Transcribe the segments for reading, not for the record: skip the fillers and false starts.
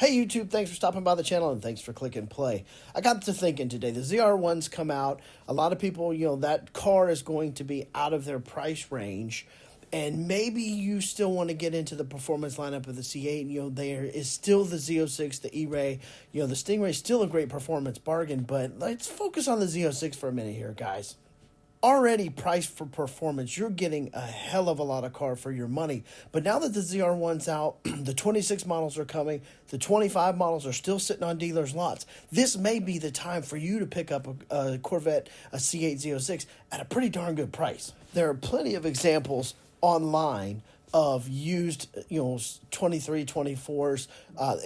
Hey YouTube, thanks for stopping by the channel and thanks for clicking play. I got to thinking today, the ZR1's come out. A lot of people, that car is going to be out of their price range. And maybe you still want to get into the performance lineup of the C8. There is still the Z06, the E-Ray. The Stingray is still a great performance bargain. But let's focus on the Z06 for a minute here, guys. Already priced for performance, you're getting a hell of a lot of car for your money. But now that the ZR1's out, the 26 models are coming, the 25 models are still sitting on dealers' lots. This may be the time for you to pick up a Corvette, a C8 Z06 at a pretty darn good price. There are plenty of examples online of used, 23, 24s.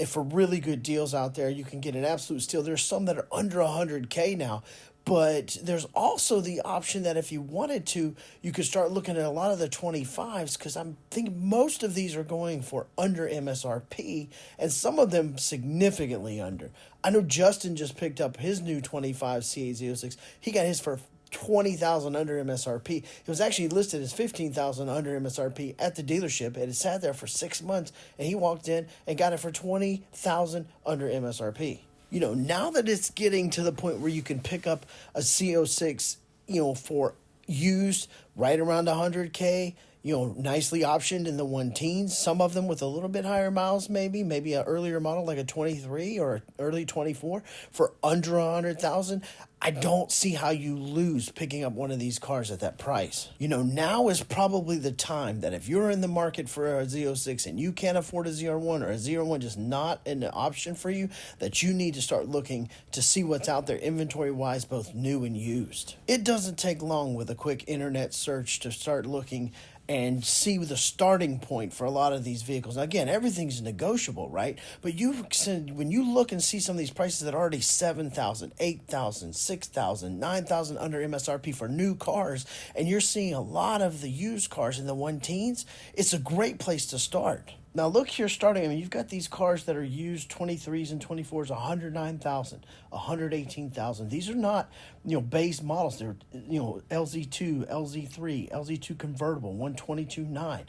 For really good deals out there, you can get an absolute steal. There's some that are under 100K now. But there's also the option that if you wanted to, you could start looking at a lot of the 25s, because I'm thinking most of these are going for under MSRP, and some of them significantly under. I know Justin just picked up his new 25 C8 Z06. He got his for $20,000 under MSRP. It was actually listed as $15,000 under MSRP at the dealership. It had sat there for 6 months, and he walked in and got it for $20,000 under MSRP. Now that it's getting to the point where you can pick up a C06, for used right around 100K, nicely optioned in the 1-teens, some of them with a little bit higher miles, maybe an earlier model like a 23 or early 24 for under 100,000. I don't see how you lose picking up one of these cars at that price. Now is probably the time that if you're in the market for a Z06 and you can't afford a ZR1, or a ZR1 just not an option for you, that you need to start looking to see what's out there inventory-wise, both new and used. It doesn't take long with a quick internet search to start looking and see the starting point for a lot of these vehicles. Now, again, everything's negotiable, right? But when you look and see some of these prices that are already $7,000, $8,000, $6,000, $9,000 under MSRP for new cars, and you're seeing a lot of the used cars in the 1-teens, it's a great place to start. Now, look here starting. You've got these cars that are used 23s and 24s, $109,000, $118,000. These are not, base models. They're, LZ2, LZ3, LZ2 convertible, 122.9.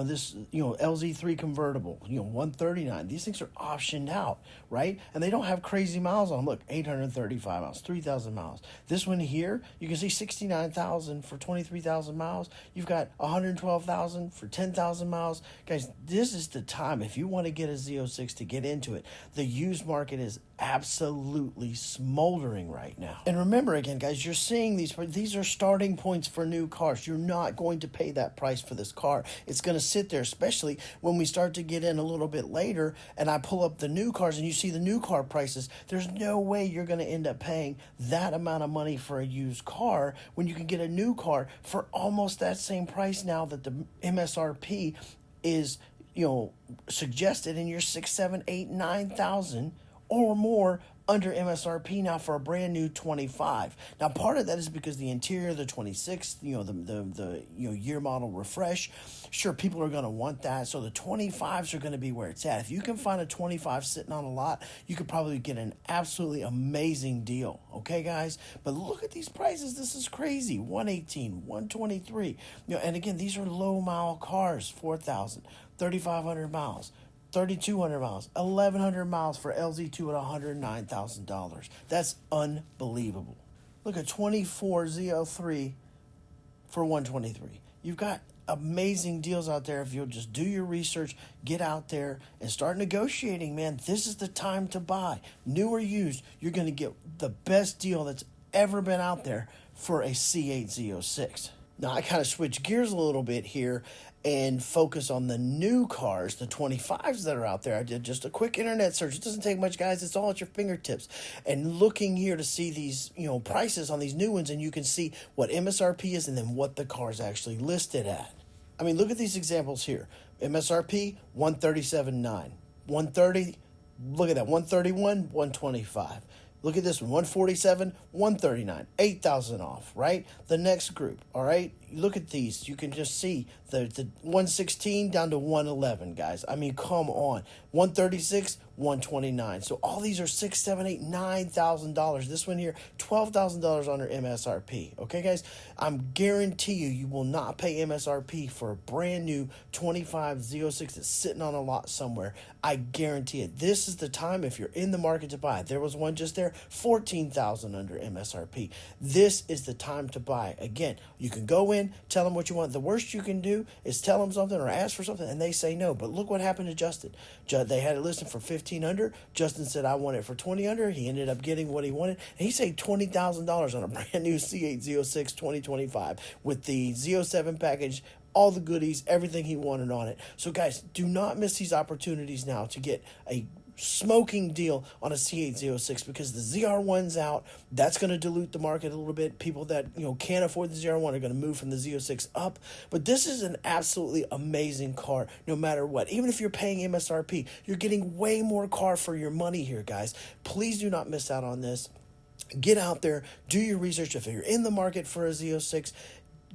This, LZ3 convertible, 139. These things are optioned out, right? And they don't have crazy miles on them. Look, 835 miles, 3,000 miles. This one here, you can see 69,000 for 23,000 miles. You've got 112,000 for 10,000 miles. Guys, this is the time if you want to get a Z06 to get into it. The used market is absolutely smoldering right now. And remember, again, guys, you're seeing these are starting points for new cars. You're not going to pay that price for this car. It's going to sit there, especially when we start to get in a little bit later and I pull up the new cars and you see the new car prices. There's no way you're going to end up paying that amount of money for a used car when you can get a new car for almost that same price now that the MSRP is suggested in your 6, 7, 8, 9,000 or more under MSRP now for a brand new 25. Now, part of that is because the interior, the 26, the year model refresh. Sure, people are going to want that, so the 25s are going to be where it's at. If you can find a 25 sitting on a lot, you could probably get an absolutely amazing deal. Okay, guys? But look at these prices. This is crazy. 118, 123. And again, these are low mile cars, 4,000, 3,500 miles. 3,200 miles, 1,100 miles for LZ2 at $109,000. That's unbelievable. Look at 24 Z03 for 123. You've got amazing deals out there if you'll just do your research, get out there, and start negotiating, man. This is the time to buy. New or used, you're going to get the best deal that's ever been out there for a C8 Z06. Now, I kind of switch gears a little bit here and focus on the new cars, the 25s that are out there. I did just a quick internet search. It doesn't take much, guys. It's all at your fingertips. And looking here to see these, prices on these new ones, and you can see what MSRP is and then what the car is actually listed at. Look at these examples here. MSRP, $137,900. 130, look at that, 131, 125. Look at this one, 147, 139, 8,000 off, right? The next group, all right? look at these. You can just see the 116 down to 111, guys. I mean, come on. 136, 129. So all these are $6, $7, $8, $9,000. This one here, $12,000 under MSRP. Okay, guys, I'm guarantee you will not pay MSRP for a brand new 25 Z06 that's sitting on a lot somewhere. I guarantee it. This is the time if you're in the market to buy. There was one just there, $14,000 under MSRP. This is the time to buy. Again, you can go in, tell them what you want. The worst you can do is tell them something or ask for something, and they say no. But look what happened to Justin. They had it listed for $1,500 under. Justin said, I want it for $20 under. He ended up getting what he wanted. And he saved $20,000 on a brand new C8 Z06 2025 with the Z07 package, all the goodies, everything he wanted on it. So guys, do not miss these opportunities now to get a smoking deal on a C8 Z06 because the ZR1's out. That's going to dilute the market a little bit. People that can't afford the ZR1 are going to move from the Z06 up. But this is an absolutely amazing car no matter what. Even if you're paying MSRP, you're getting way more car for your money here, guys. Please do not miss out on this. Get out there, do your research. If you're in the market for a Z06,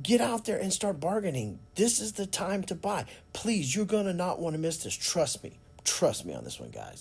get out there and start bargaining. This is the time to buy. Please, you're going to not want to miss this. Trust me. Trust me on this one, guys.